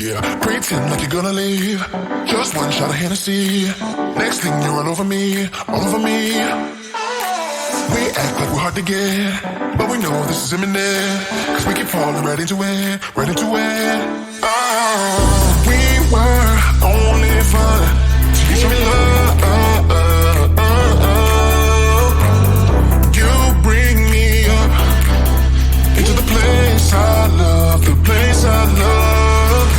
Yeah, pretend like you're gonna leave. Just one shot of Hennessy. Next thing you're all over me, all over me. We act like we're hard to get, but we know this is imminent. Cause we keep falling right into it, right into it. Oh, we were only fun till you show me love. You bring me up into the place I love, the place I love.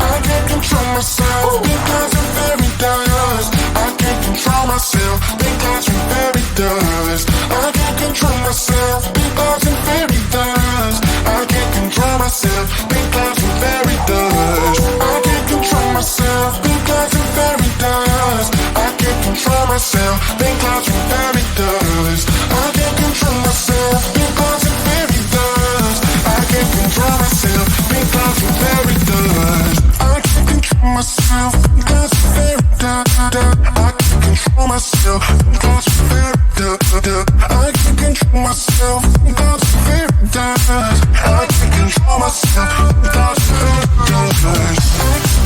I can't control myself because I'm very dust. I can't control myself because I'm very dust. I can't control myself because I'm very dust. I can't control myself because I'm very dust. I can't control myself because I'm very dust. I can't control myself because I'm very dust. I can't control myself because I'm very dust. I can't control myself because I'm very dust. I can't control myself because I'm very dust. I can't control myself because I'm very dust. I can't control myself because I'm very dust. I can't control myself because I'm very dust.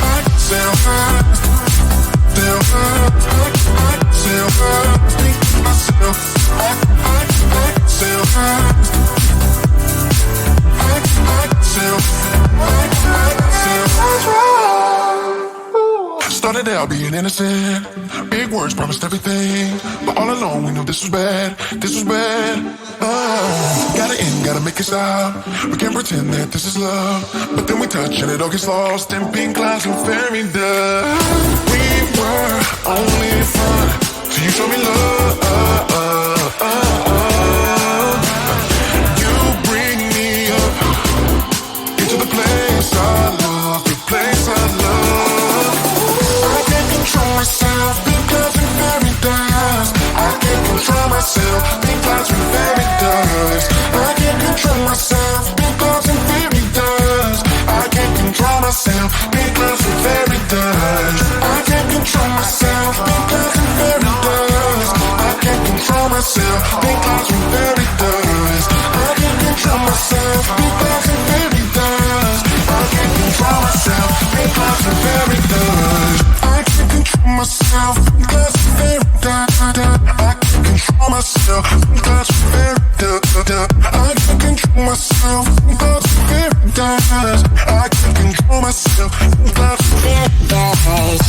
I self think myself. Started out being innocent. Big words promised everything, but all along we knew this was bad. This was bad. Gotta end, gotta make it stop. We can't pretend that this is love, but then we touch and it all gets lost in pink clouds and fairy dust. We were only fun till you show me love. You bring me up into the place I love, the place I love. I can't control myself because I'm very dust. I can't control myself because I'm very dust. I can't control myself because I'm very dust. I can't control myself because I'm very dust. I can't control myself because I'm very dust. I can't control myself because I'm very dust. I can't control myself because I'm very dust. I can't control myself because I'm very dust. I can't control myself because I'm very dust. I can't control myself because I'm very dust. I can't control myself because I'm very dust. I can't control myself because I'm very dust.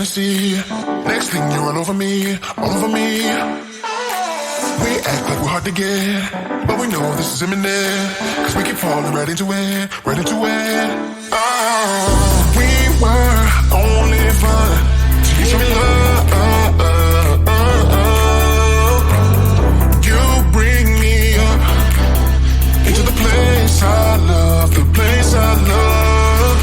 fantasy. Next thing you run over me, all over me. We act like we're hard to get, but we know this is imminent. Cause we keep falling right into it, right into it. Oh, we were only fun till you show me love. You bring me up into the place I love, the place I love.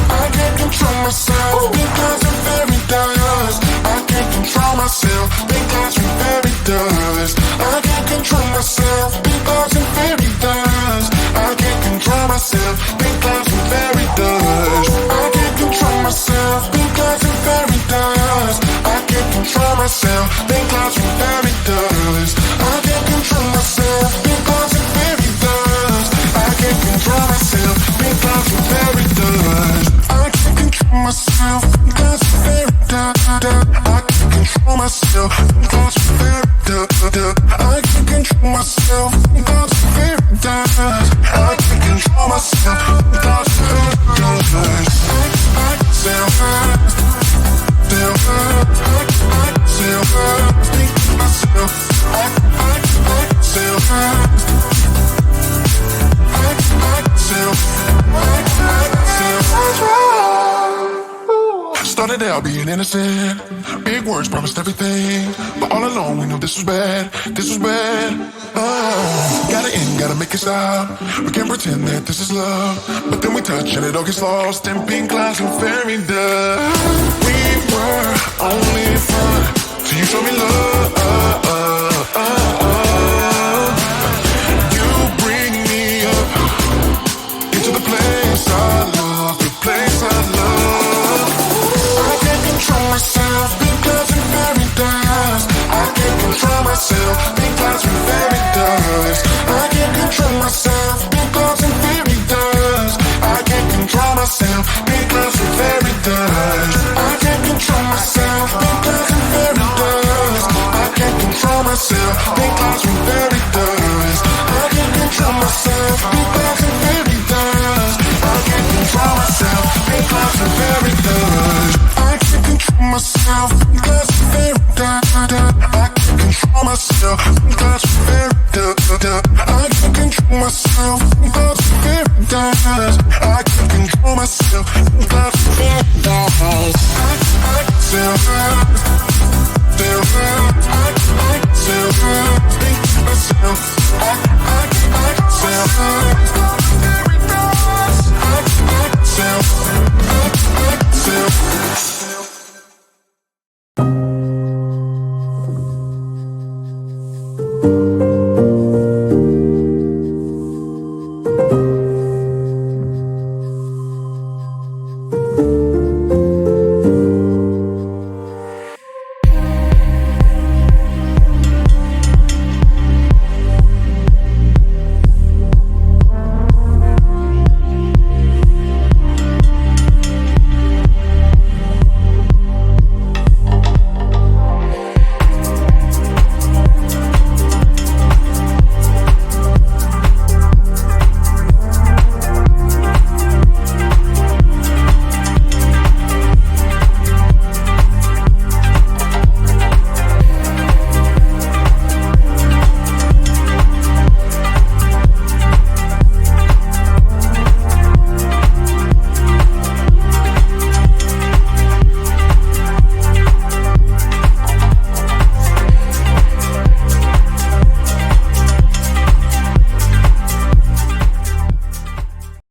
I can't control myself because I'm very dust. I can't control myself because I'm very dust. I can't control myself because I'm very dust. I can't control myself because I'm very dust. I can't control myself because I'm very dust. I can't control myself because I'm very dust. I can't control myself because I'm very dust. I can't control myself because I'm very dust. I can't control myself because I'm very dust. I can't control myself because I'm very dust. I can't control myself because I'm very dust. I can't control myself because I'm very dust. I self started out being innocent. Big words promised everything, but all along we knew this was bad. This was bad. Gotta end, gotta make it stop. We can't pretend that this is love, but then we touch and it all gets lost in pink clouds and fairy dust. We were only fun till you show me love. You bring me up into the place I love, the place I love. I can't control myself because I'm very dust. I can't control myself because I'm very dust. I can't control myself because I'm very dust. I can't control myself because I'm very dust. I can't control myself because I'm very dust. I can't control myself because I'm very dust. I can't control myself because I'm very dust. I can't control myself because I'm very dust. I can't control myself because I'm very dust. I can't control myself because I'm very dust. I can't control myself because I'm very dust. I can't control myself because I'm very dust. I